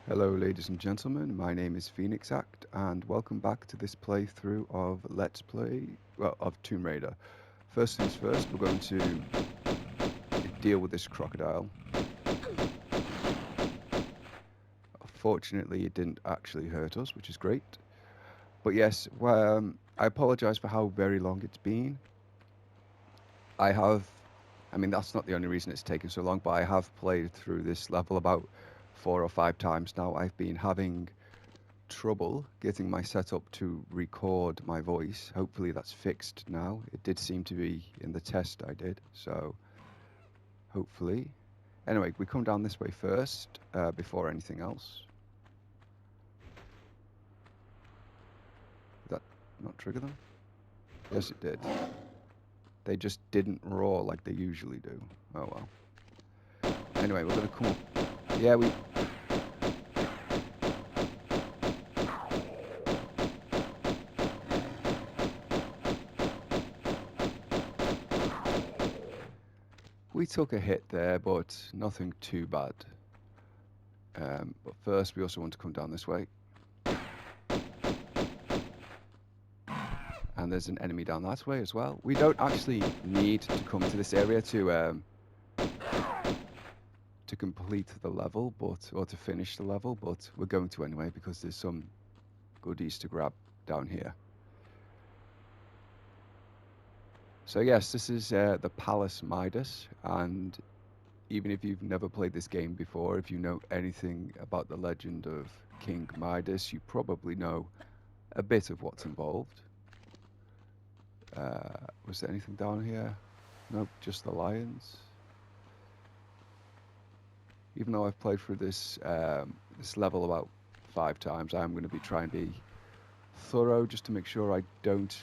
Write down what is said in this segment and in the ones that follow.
Hello ladies and gentlemen, my name is Phoenix Act and welcome back to this playthrough of Let's Play, well, of Tomb Raider. First things first, we're going to deal with this crocodile. Fortunately, it didn't actually hurt us, which is great. But yes, I apologize for how very long it's been. I have, I mean, that's not the only reason it's taken so long, but I have played through this level about 4 or 5 times now. I've been having trouble getting my setup to record my voice. Hopefully that's fixed now. It did seem to be in the test I did, so hopefully. Anyway, we come down this way first before anything else. Did that not trigger them? Yes, it did. They just didn't roar like they usually do. Oh well. Anyway, we're gonna come up. Yeah, we took a hit there, but nothing too bad. But first, we also want to come down this way. And there's an enemy down that way as well. We don't actually need to come to this area to complete the level, or to finish the level, but we're going to anyway because there's some goodies to grab down here. So yes, this is the Palace Midas, and even if you've never played this game before, if you know anything about the legend of King Midas, you probably know a bit of what's involved. Was there anything down here? Nope, just the lions. Even though I've played through this level about 5 times, I'm going to be trying to be thorough just to make sure I don't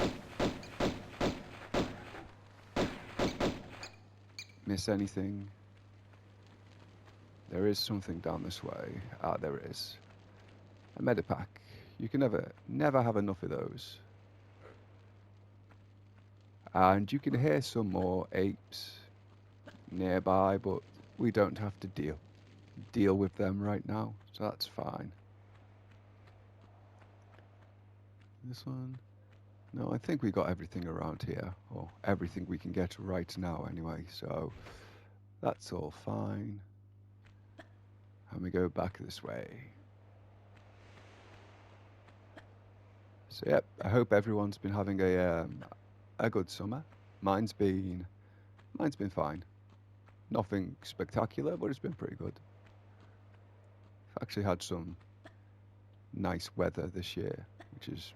miss anything. There is something down this way. Ah, there is. A medipack. You can never have enough of those. And you can hear some more apes nearby, but we don't have to deal with them right now, so that's fine. This one? No, I think we got everything around here, or everything we can get right now anyway, so that's all fine. And we go back this way. So yep, I hope everyone's been having a good summer. Mine's been fine. Nothing spectacular, but it's been pretty good. I've actually had some nice weather this year, which is,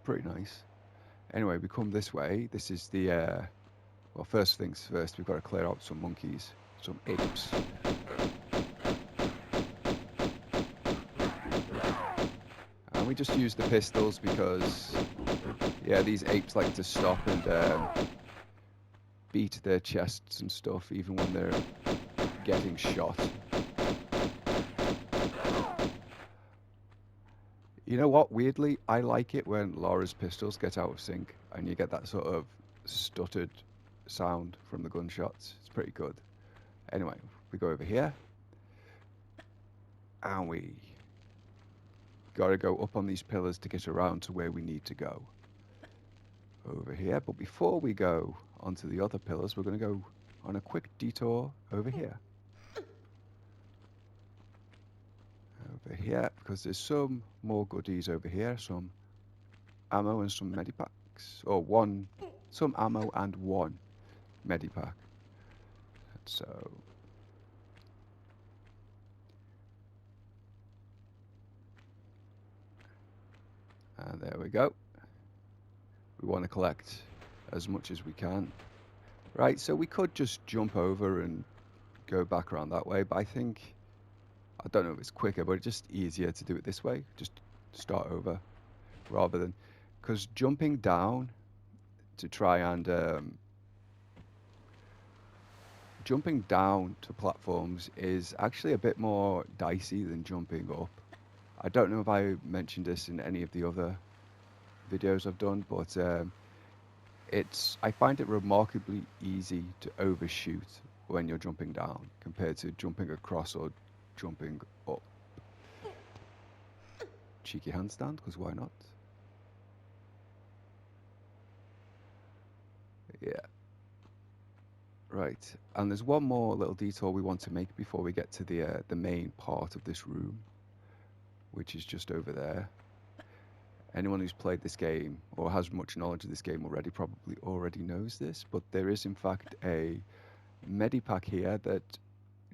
pretty nice. Anyway, we come this way. This is the, well, first things first, we've got to clear out some monkeys, some apes. And we just use the pistols because, yeah, these apes like to stop and beat their chests and stuff, even when they're getting shot. You know what? Weirdly, I like it when Lara's pistols get out of sync and you get that sort of stuttered sound from the gunshots. It's pretty good. Anyway, we go over here. And we got to go up on these pillars to get around to where we need to go. Over here. But before we go onto the other pillars, we're going to go on a quick detour over here. Over here, because there's some more goodies over here, some ammo and some medipacks, or some ammo and one medipack. So, and there we go. We want to collect as much as we can. Right, so we could just jump over and go back around that way, but I don't know if it's quicker, but it's just easier to do it this way. Just start over rather than, because jumping down to try and jumping down to platforms is actually a bit more dicey than jumping up. I don't know if I mentioned this in any of the other videos I've done, but I find it remarkably easy to overshoot when you're jumping down compared to jumping across or jumping up. cheeky handstand, because why not? Yeah. Right, and there's one more little detour we want to make before we get to the main part of this room, which is just over there. Anyone who's played this game or has much knowledge of this game already probably already knows this, but there is in fact a medipack here that,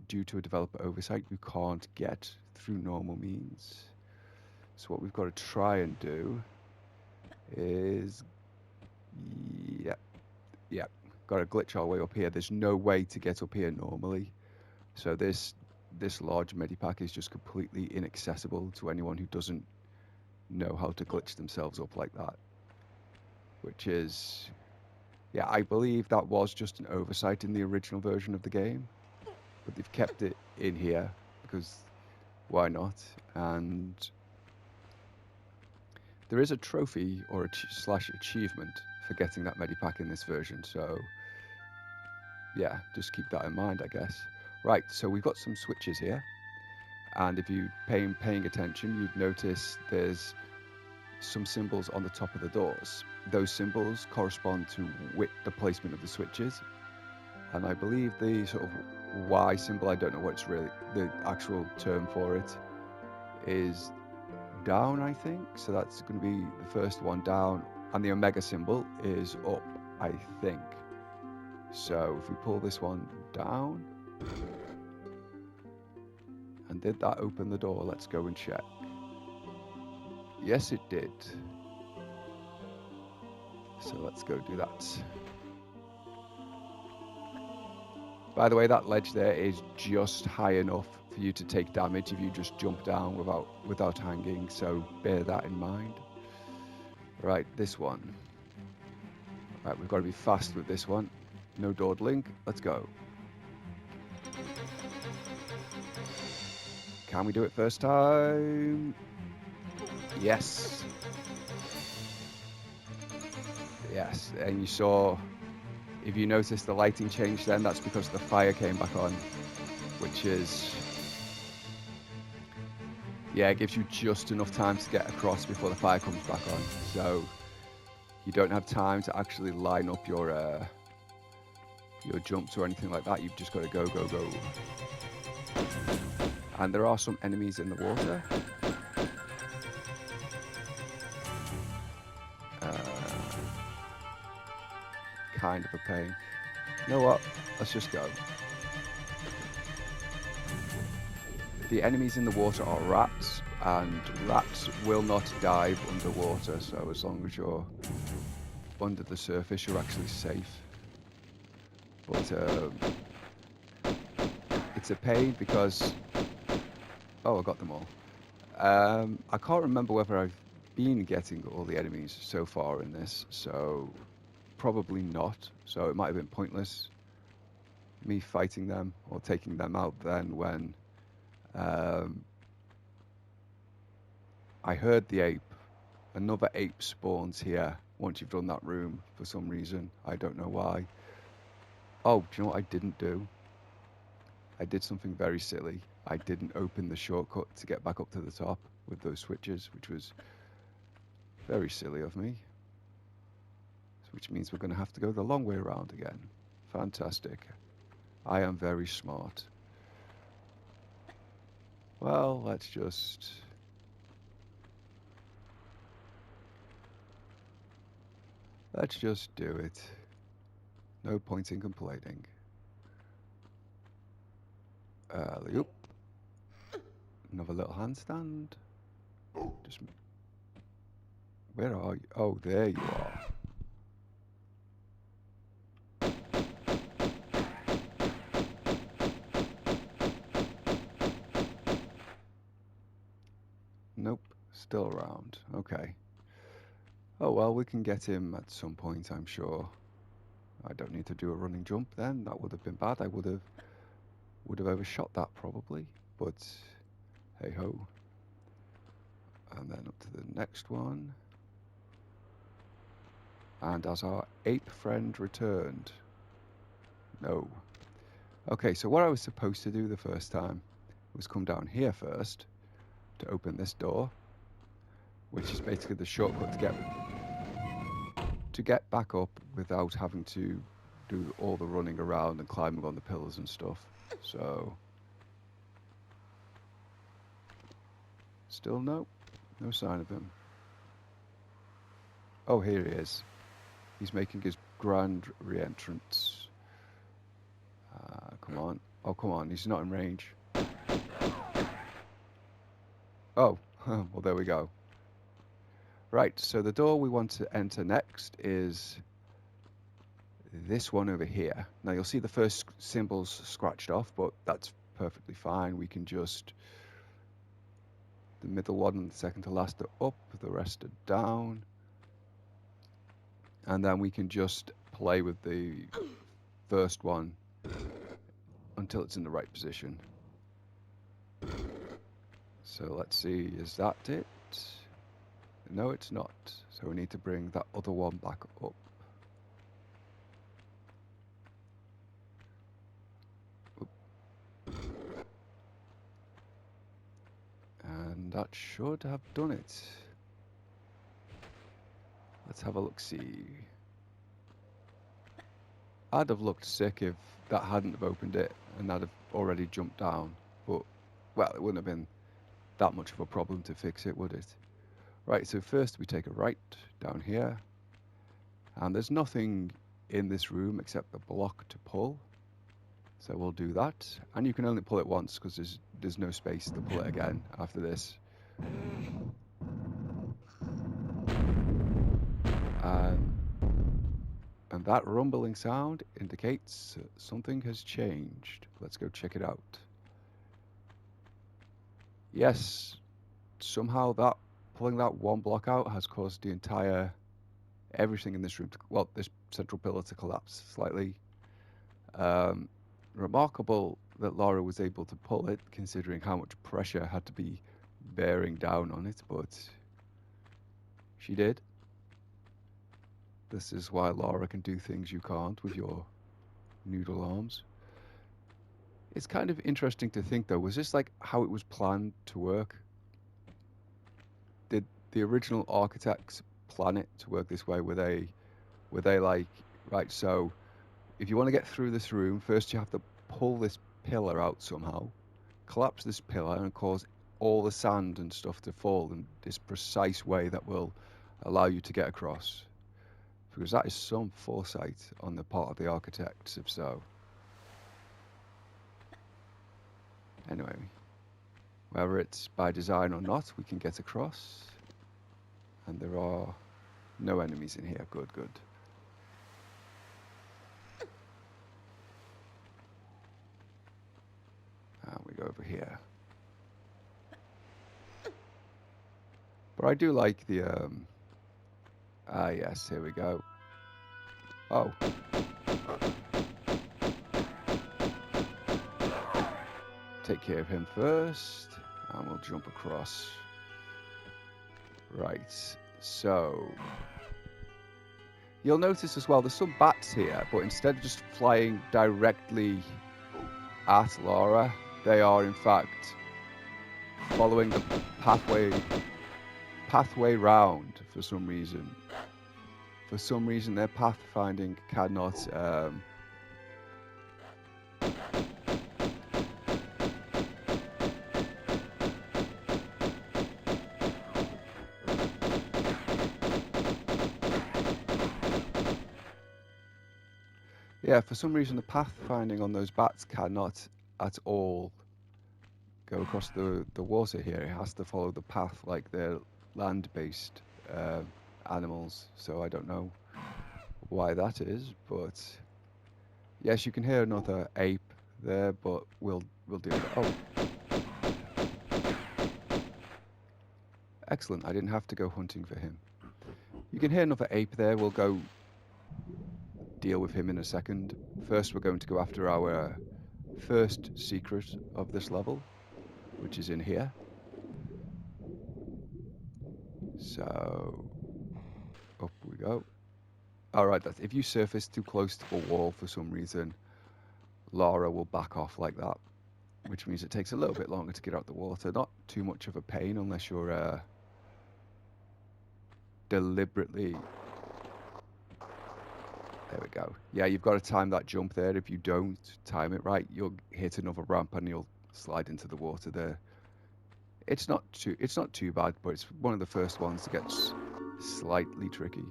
due to a developer oversight, we can't get through normal means. So what we've got to try and do is, yeah, got to glitch our way up here. There's no way to get up here normally. So this large medipack is just completely inaccessible to anyone who doesn't know how to glitch themselves up like that. Which is, yeah, I believe that was just an oversight in the original version of the game, but they've kept it in here because why not? And there is a trophy or slash achievement for getting that medipack in this version, so yeah, just keep that in mind, I guess. Right, so we've got some switches here, and if you're paying attention, you'd notice there's some symbols on the top of the doors. Those symbols correspond to the placement of the switches, and I believe the sort of Y symbol, I don't know what's really the actual term for it, is down, I think. So that's going to be the first one down, and the omega symbol is up, I think. So if we pull this one down, and did that open the door? Let's go and check. Yes, it did. So let's go do that. By the way, that ledge there is just high enough for you to take damage if you just jump down without hanging, so bear that in mind. Right, this one. Right, we've got to be fast with this one. No dawdling. Let's go. Can we do it first time? Yes. Yes, and you saw, if you notice the lighting change then, that's because the fire came back on, which is, yeah, it gives you just enough time to get across before the fire comes back on. So you don't have time to actually line up your jumps or anything like that. You've just got to go, go, go. And there are some enemies in the water. Kind of a pain. You know what? Let's just go. The enemies in the water are rats, and rats will not dive underwater, so as long as you're under the surface, you're actually safe. But it's a pain because, oh, I got them all. I can't remember whether I've been getting all the enemies so far in this, so probably not. So it might have been pointless me fighting them or taking them out then when I heard the ape. Another ape spawns here once you've done that room for some reason. I don't know why. Oh, do you know what I didn't do? I did something very silly. I didn't open the shortcut to get back up to the top with those switches, which was very silly of me. Which means we're going to have to go the long way around again. Fantastic. I am very smart. Well, let's just... do it. No point in complaining. Alley-oop. Another little handstand. Just... Where are you? Oh, there you are. Nope, still around. Okay. Oh well, we can get him at some point, I'm sure. I don't need to do a running jump then. That would have been bad. I would have overshot that probably. But hey ho. And then up to the next one. And as our ape friend returned. No. Okay, so what I was supposed to do the first time was come down here first to open this door. which is basically the shortcut to get back up without having to do all the running around and climbing on the pillars and stuff. So, still no sign of him. Oh, here he is. He's making his grand re-entrance. Come on. Oh, come on. He's not in range. Oh, well, there we go. Right, so the door we want to enter next is this one over here. Now, you'll see the first symbols scratched off, but that's perfectly fine. We can just... The middle one and the second to last are up, the rest are down. And then we can just play with the first one until it's in the right position. So let's see, is that it? No, it's not. So we need to bring that other one back up. Oop. And that should have done it. Let's have a look-see. I'd have looked sick if that hadn't have opened it and I'd have already jumped down. But, well, it wouldn't have been that much of a problem to fix it, would it? Right, so first we take a right down here. And there's nothing in this room except the block to pull. So we'll do that. And you can only pull it once because there's no space to pull it again after this. And that rumbling sound indicates something has changed. Let's go check it out. Yes, somehow that pulling that one block out has caused the entire everything in this room to, well, this central pillar to collapse slightly. Remarkable that Lara was able to pull it, considering how much pressure had to be bearing down on it, but she did. This is why Lara can do things you can't with your noodle arms. It's kind of interesting to think, though, was this like how it was planned to work? Did the original architects plan it to work this way? Were they like, right, so if you want to get through this room, first you have to pull this pillar out somehow, collapse this pillar and cause all the sand and stuff to fall in this precise way that will allow you to get across? Because that is some foresight on the part of the architects, if so. Anyway, whether it's by design or not, we can get across. And there are no enemies in here. Good, good. And we go over here. But I do like the... yes, here we go. Oh. Take care of him first, and we'll jump across. Right, so... You'll notice as well, there's some bats here, but instead of just flying directly at Lara, they are in fact following the pathway round for some reason. For some reason, their pathfinding cannot... Yeah, for some reason the pathfinding on those bats cannot at all go across the water here. It has to follow the path like they're land-based animals. So I don't know why that is, but yes, you can hear another ape there, but we'll deal with it. Oh. Excellent, I didn't have to go hunting for him. You can hear another ape there. We'll go deal with him in a second. First, we're going to go after our first secret of this level, which is in here. So, up we go. Alright, if you surface too close to a wall for some reason, Lara will back off like that, which means it takes a little bit longer to get out the water. Not too much of a pain unless you're deliberately... There we go. Yeah, you've got to time that jump there. If you don't time it right, you'll hit another ramp and you'll slide into the water there. It's not too bad, but it's one of the first ones that gets slightly tricky.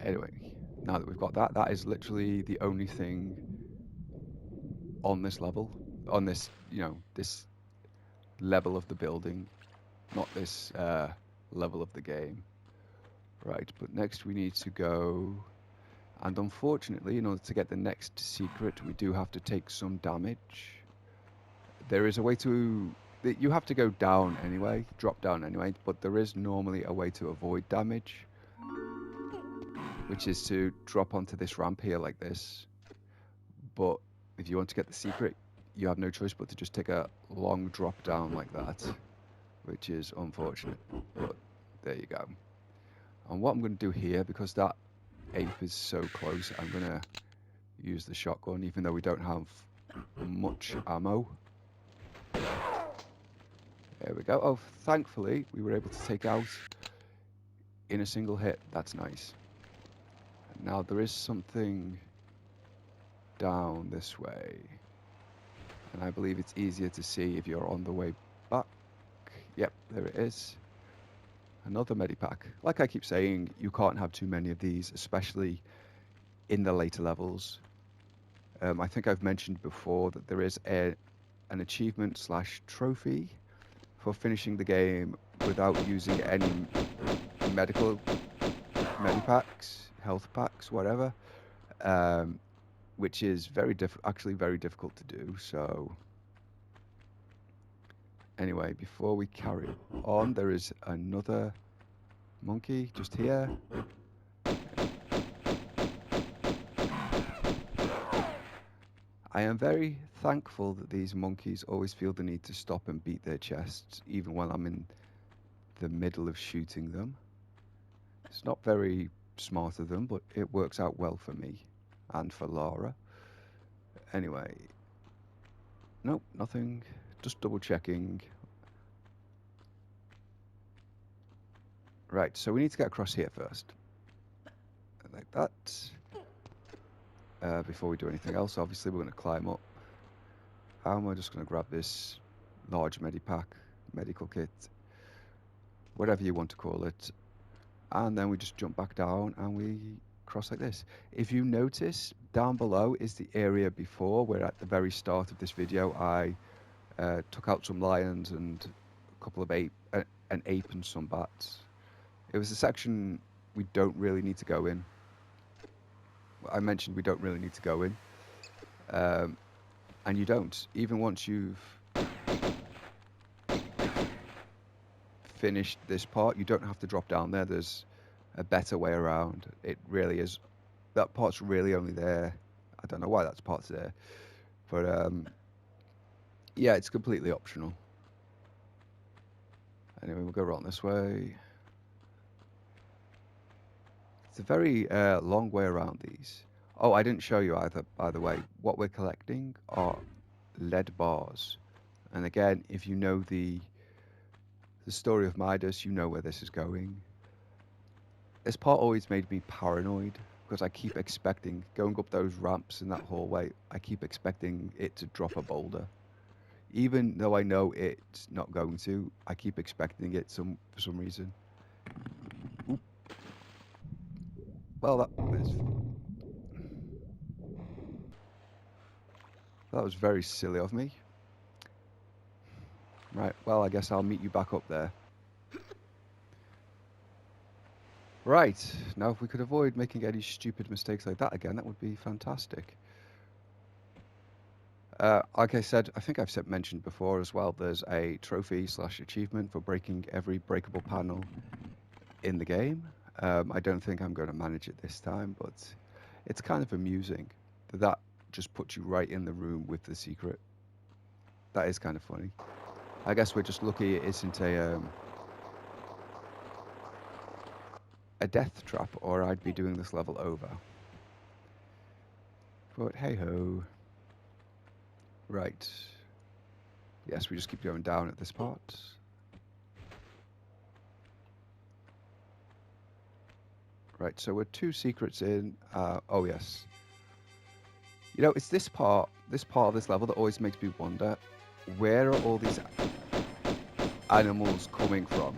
Anyway, now that we've got that, that is literally the only thing on this level, on this, you know, this level of the building, not this level of the game. Right, but next we need to go, and unfortunately, in order to get the next secret, we do have to take some damage. There is a way to, you have to go down anyway, drop down anyway, but there is normally a way to avoid damage, which is to drop onto this ramp here like this. But if you want to get the secret, you have no choice but to just take a long drop down like that, which is unfortunate, but there you go. And what I'm going to do here, because that ape is so close, I'm going to use the shotgun, even though we don't have much ammo. There we go. Oh, thankfully, we were able to take out in a single hit. That's nice. Now, there is something down this way, and I believe it's easier to see if you're on the way back. Yep, there it is. Another medipack. Like I keep saying, you can't have too many of these, especially in the later levels. I think I've mentioned before that there is an achievement / trophy for finishing the game without using any medipacks, health packs, whatever, which is actually very difficult to do. So anyway, before we carry on, there is another monkey just here. I am very thankful that these monkeys always feel the need to stop and beat their chests, even when I'm in the middle of shooting them. It's not very smart of them, but it works out well for me and for Lara. Anyway, nope, nothing, just double checking. Right, so we need to get across here first. Like that. Before we do anything else, obviously we're going to climb up. And we're just going to grab this large medical kit, whatever you want to call it. And then we just jump back down and we cross like this. If you notice, down below is the area before, where at the very start of this video I took out some lions and a couple of an ape and some bats. It was a section we don't really need to go in. I mentioned we don't really need to go in. And you don't. Even once you've finished this part, you don't have to drop down there. There's a better way around. It really is. That part's really only there. I don't know why that part's there. But yeah, it's completely optional. Anyway, we'll go around this way. It's a very long way around these. Oh, I didn't show you either, by the way. What we're collecting are lead bars. And again, if you know the story of Midas, you know where this is going. This part always made me paranoid, because I keep expecting, going up those ramps in that hallway, I keep expecting it to drop a boulder. Even though I know it's not going to, I keep expecting it for some reason. Oop. Well, that was very silly of me. Right, well, I guess I'll meet you back up there. Right, now if we could avoid making any stupid mistakes like that again, that would be fantastic. Like I said, I think I've mentioned before as well, there's a trophy / achievement for breaking every breakable panel in the game. I don't think I'm going to manage it this time, but it's kind of amusing that just puts you right in the room with the secret. That is kind of funny. I guess we're just lucky it isn't a death trap, or I'd be doing this level over. But hey ho. Right. Yes, we just keep going down at this part. Right, so we're 2 secrets in. Oh, yes. You know, it's this part of this level that always makes me wonder, where are all these animals coming from?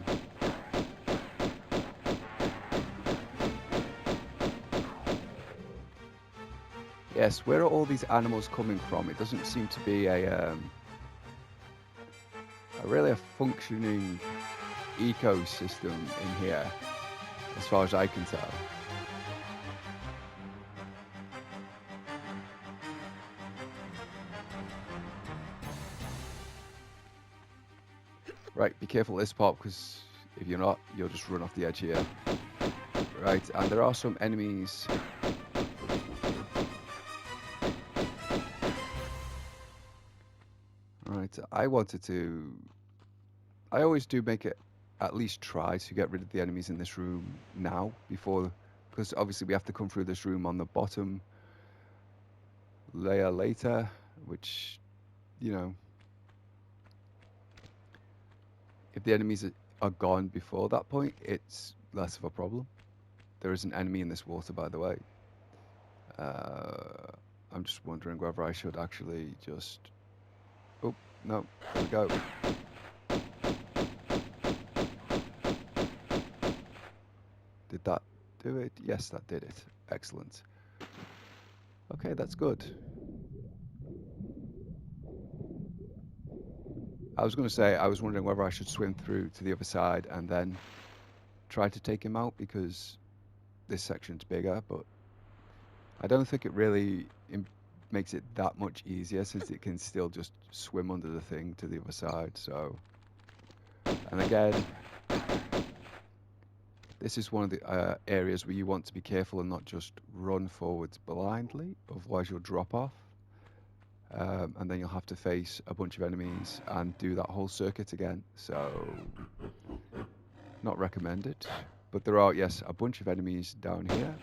Yes, where are all these animals coming from? It doesn't seem to be a really a functioning ecosystem in here, as far as I can tell. Right, be careful of this part, because if you're not, you'll just run off the edge here. Right, and there are some enemies. Right, I always do make it, at least try to get rid of the enemies in this room now, before, because obviously we have to come through this room on the bottom layer later, which, you know, if the enemies are gone before that point, it's less of a problem. There is an enemy in this water, by the way. I'm just wondering whether I should actually just... Oh, no, there we go. Did that do it? Yes, that did it. Excellent. Okay, that's good. I was going to say, I was wondering whether I should swim through to the other side and then try to take him out, because this section's bigger, but I don't think it really makes it that much easier, since it can still just swim under the thing to the other side. So, and again, this is one of the areas where you want to be careful and not just run forwards blindly, otherwise you'll drop off. And then you'll have to face a bunch of enemies and do that whole circuit again. So, not recommended. But there are, yes, a bunch of enemies down here.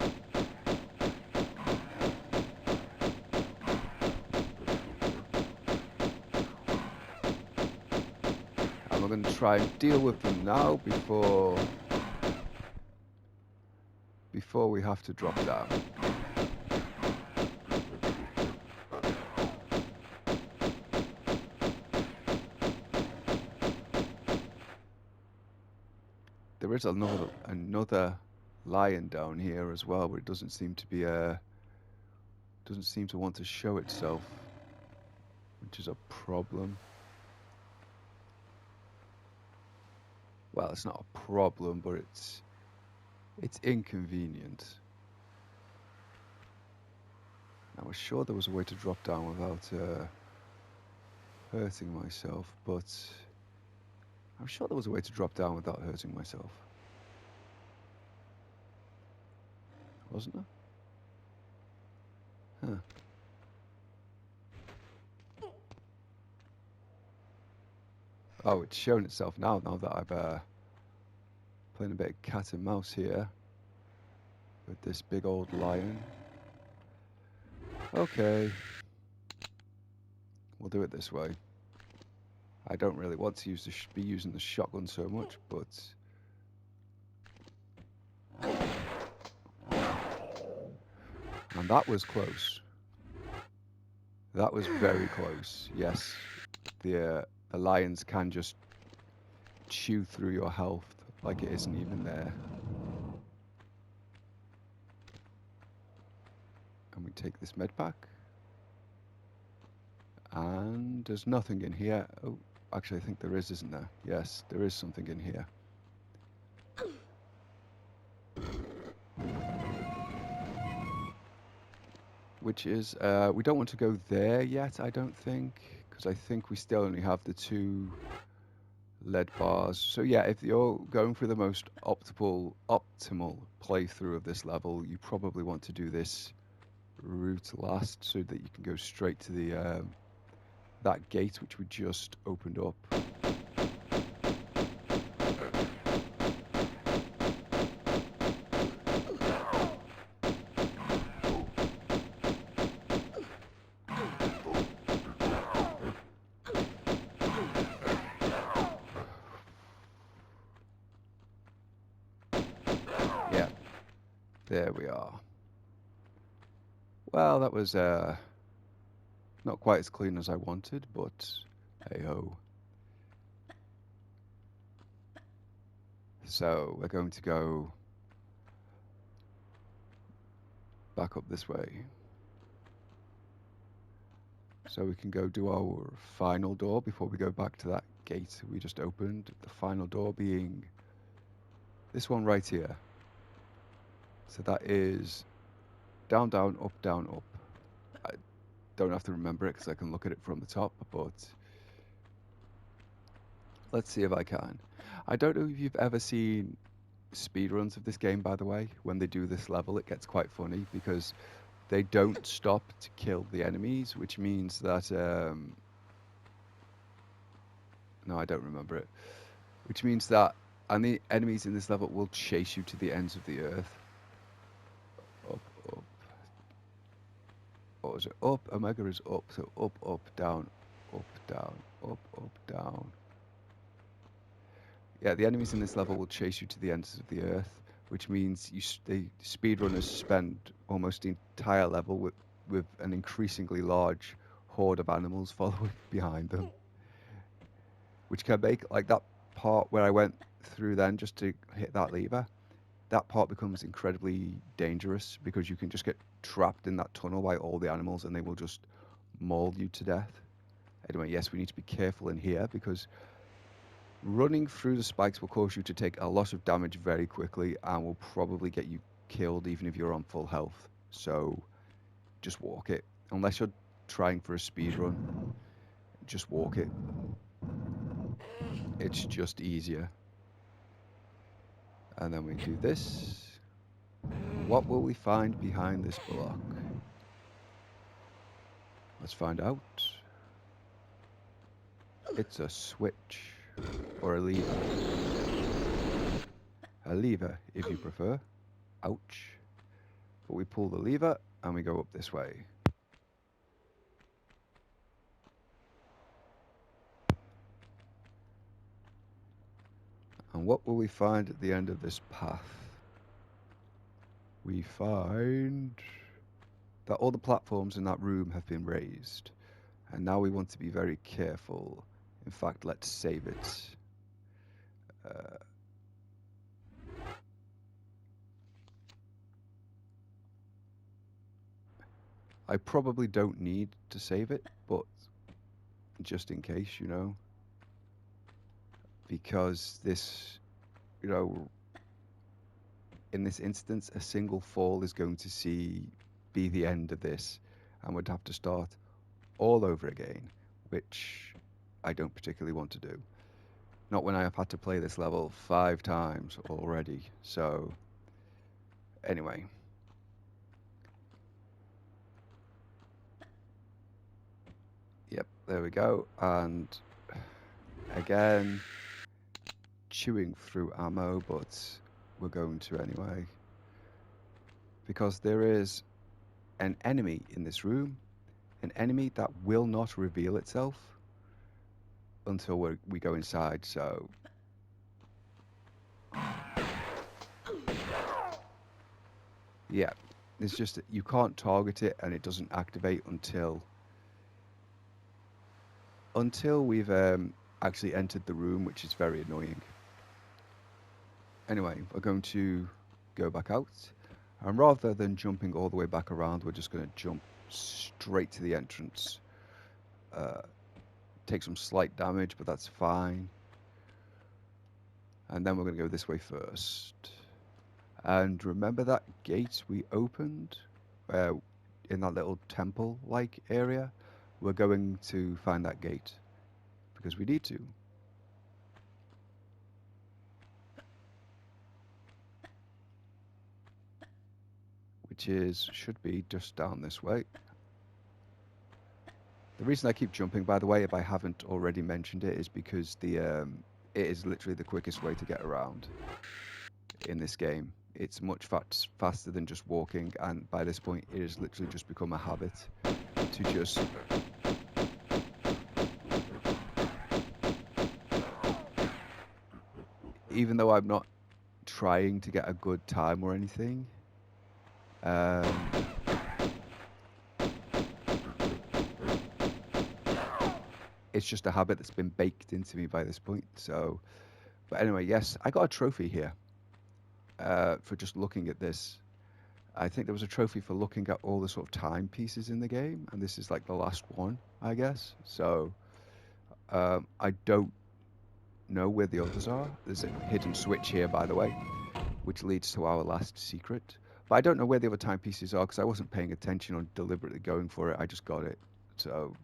And we're going to try and deal with them now before we have to drop down. There is another lion down here as well, but it doesn't seem to be doesn't seem to want to show itself, which is a problem. Well, it's not a problem, but it's inconvenient. I was sure there was a way to drop down without hurting myself, but I'm sure there was a way to drop down without hurting myself. Wasn't there? Huh. Oh, it's shown itself now that I've playing a bit of cat and mouse here with this big old lion. Okay. We'll do it this way. I don't really want to be using the shotgun so much, but... And that was close. That was very close, yes. The lions can just chew through your health like it isn't even there. And we take this med pack. And there's nothing in here. Oh, actually I think there is, isn't there? Yes, there is something in here. Which is, we don't want to go there yet, I don't think, because I think we still only have the 2 lead bars. So yeah, if you're going for the most optimal playthrough of this level, you probably want to do this route last, so that you can go straight to the that gate which we just opened up. There we are. Well, that was not quite as clean as I wanted, but hey-ho. So we're going to go back up this way. So we can go do our final door before we go back to that gate we just opened. The final door being this one right here. So that is down, down, up, down, up. I don't have to remember it because I can look at it from the top, but let's see if I can. I don't know if you've ever seen speedruns of this game, by the way. When they do this level, it gets quite funny because they don't stop to kill the enemies, which means that no, I don't remember it. Which means that the enemies in this level will chase you to the ends of the earth. Up, up. What was it? Up. Omega is up. So up, up, down, up, down, up, down. Yeah, the enemies in this level will chase you to the ends of the earth, which means the speedrunners spend almost the entire level with an increasingly large horde of animals following behind them. Which can make, like that part where I went through then just to hit that lever, that part becomes incredibly dangerous because you can just get trapped in that tunnel by all the animals and they will just maul you to death. Anyway, yes, we need to be careful in here because running through the spikes will cause you to take a lot of damage very quickly and will probably get you killed even if you're on full health. So just walk it. Unless you're trying for a speed run, just walk it. It's just easier. And then we do this. What will we find behind this block? Let's find out. It's a switch. Or a lever. A lever, if you prefer. Ouch. But we pull the lever and we go up this way. And what will we find at the end of this path? We find that all the platforms in that room have been raised. And now we want to be very careful. In fact, let's save it. I probably don't need to save it, but just in case, you know. Because this, you know, in this instance, a single fall is going to be the end of this, and would have to start all over again, which I don't particularly want to do. Not when I have had to play this level 5 times already. So, anyway. Yep, there we go. And again, chewing through ammo, but we're going to anyway. Because there is an enemy in this room, an enemy that will not reveal itself until we go inside, so... Yeah, it's just that you can't target it and it doesn't activate until we've actually entered the room, which is very annoying. Anyway, we're going to go back out, and rather than jumping all the way back around, we're just going to jump straight to the entrance. Take some slight damage, but that's fine. And then we're going to go this way first. And remember that gate we opened in that little temple-like area? We're going to find that gate because we need to. Which should be just down this way. The reason I keep jumping, by the way, if I haven't already mentioned it, is because it is literally the quickest way to get around in this game. It's much faster than just walking, and by this point, it has literally just become a habit to just... Even though I'm not trying to get a good time or anything, Um, it's just a habit that's been baked into me by this point. So, but anyway, yes, I got a trophy here for just looking at this. I think there was a trophy for looking at all the sort of timepieces in the game, and this is like the last one, I guess. So I don't know where the others are. There's a hidden switch here, by the way, which leads to our last secret. But I don't know where the other timepieces are because I wasn't paying attention or deliberately going for it. I just got it. So,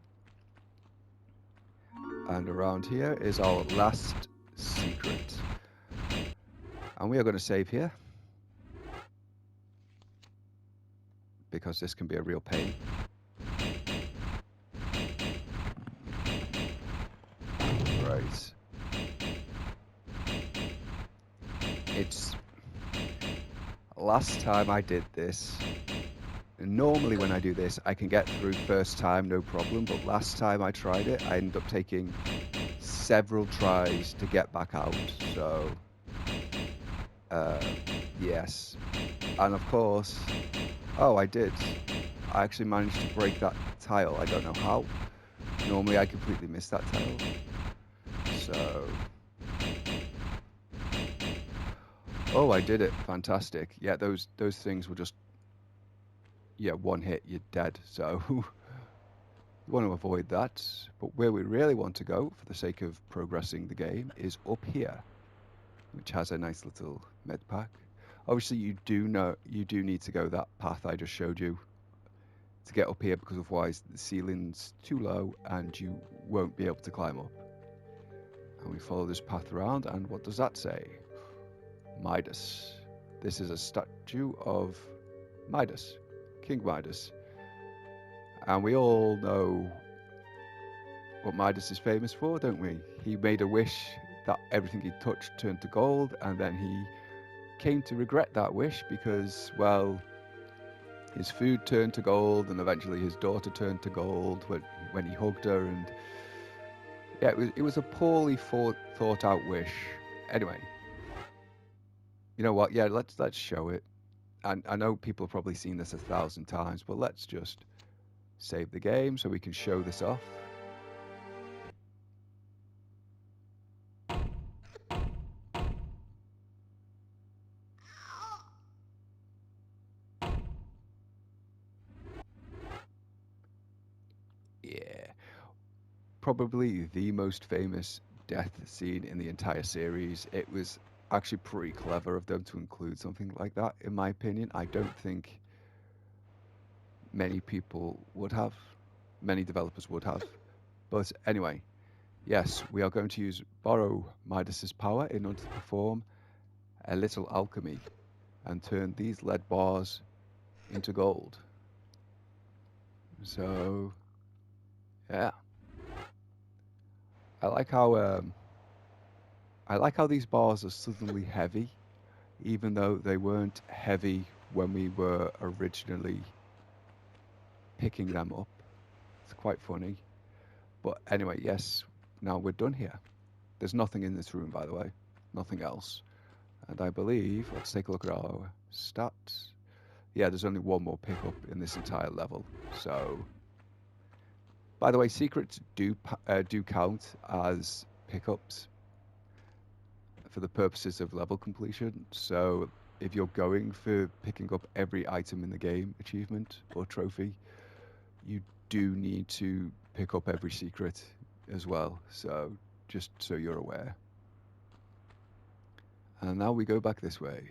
and around here is our last secret. And we are going to save here because this can be a real pain. Right. It's last time I did this. Normally when I do this, I can get through first time, no problem. But last time I tried it, I ended up taking several tries to get back out. So, yes. And of course, oh, I did. I actually managed to break that tile. I don't know how. Normally I completely miss that tile. So, oh, I did it. Fantastic. Yeah, those things were just, yeah, one hit, you're dead. So you want to avoid that. But where we really want to go, for the sake of progressing the game, is up here, which has a nice little med pack. Obviously, you do need to go that path I just showed you to get up here, because otherwise the ceiling's too low and you won't be able to climb up. And we follow this path around, and what does that say? Midas. This is a statue of Midas, King Midas. And we all know what Midas is famous for, don't we? He made a wish that everything he touched turned to gold, and then he came to regret that wish because, well, his food turned to gold, and eventually his daughter turned to gold when he hugged her, and yeah, it was a poorly thought out wish. Anyway, you know what? Yeah, let's show it. And I know people have probably seen this 1,000 times, but let's just save the game so we can show this off. Yeah, probably the most famous death scene in the entire series. It was actually pretty clever of them to include something like that, in my opinion. I don't think many developers would have. But anyway, yes, we are going to borrow Midas's power in order to perform a little alchemy and turn these lead bars into gold. So, yeah, I like how these bars are suddenly heavy, even though they weren't heavy when we were originally picking them up. It's quite funny. But anyway, yes, now we're done here. There's nothing in this room, by the way, nothing else. And I believe, let's take a look at our stats. Yeah, there's only one more pickup in this entire level. So, by the way, secrets do count as pickups for the purposes of level completion. So if you're going for picking up every item in the game achievement or trophy, you do need to pick up every secret as well. So just so you're aware. And now we go back this way.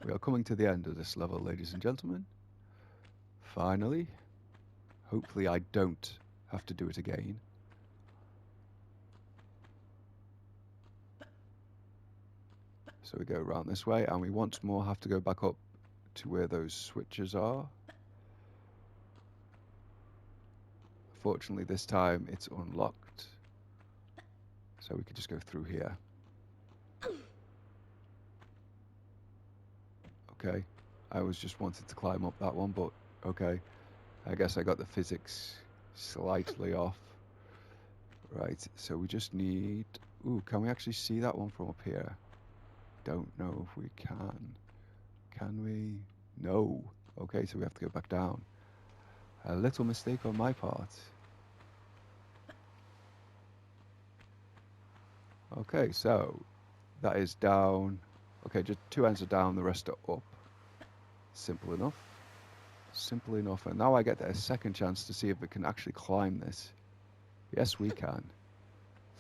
We are coming to the end of this level, ladies and gentlemen. Finally. Hopefully I don't have to do it again. So we go around this way, and we once more have to go back up to where those switches are. Fortunately, this time it's unlocked. So we could just go through here. Okay. I was just wanted to climb up that one, but okay. I guess I got the physics slightly off. Right, so we just need... Ooh, can we actually see that one from up here? Don't know if we can. Can we? No. Okay, so we have to go back down. A little mistake on my part. Okay, so that is down. Okay, just two ends are down, the rest are up. Simple enough. Simple enough. And now I get a second chance to see if we can actually climb this. Yes, we can.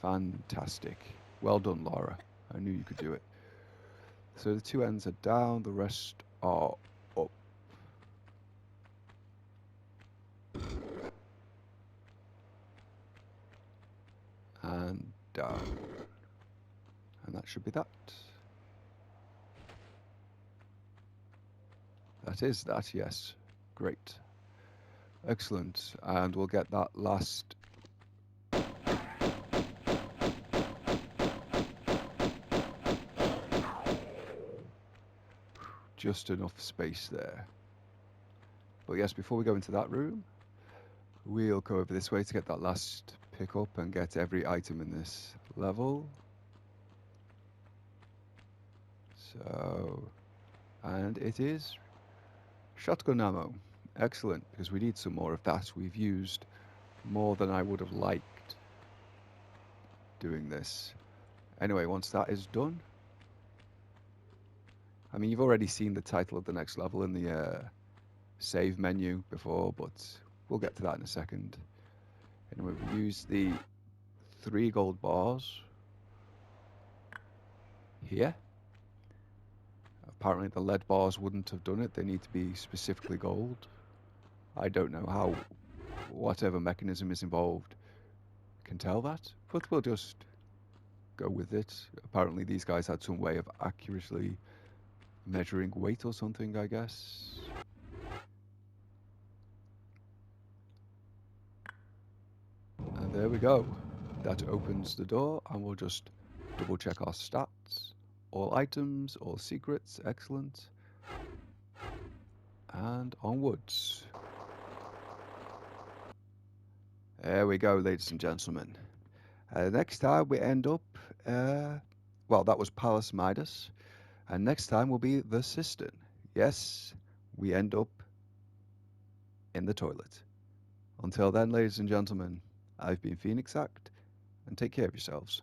Fantastic. Well done, Lara. I knew you could do it. So the two ends are down, the rest are up. And down. And that should be that. That is that, yes. Great. Excellent. And we'll get that last. Just enough space there. But yes, before we go into that room, we'll go over this way to get that last pickup and get every item in this level. So, and it is shotgun ammo. Excellent, because we need some more of that. We've used more than I would have liked doing this. Anyway, once that is done, I mean, you've already seen the title of the next level in the save menu before, but we'll get to that in a second. Anyway, we use the 3 gold bars here. Apparently the lead bars wouldn't have done it. They need to be specifically gold. I don't know how whatever mechanism is involved can tell that, but we'll just go with it. Apparently these guys had some way of accurately measuring weight or something, I guess. And there we go. That opens the door, and we'll just double check our stats. All items, all secrets, excellent. And onwards. There we go, ladies and gentlemen. Next time we end up, well, that was Palace Midas. And next time will be the cistern. Yes, we end up in the toilet. Until then, ladies and gentlemen, I've been Phoenix Act, and take care of yourselves.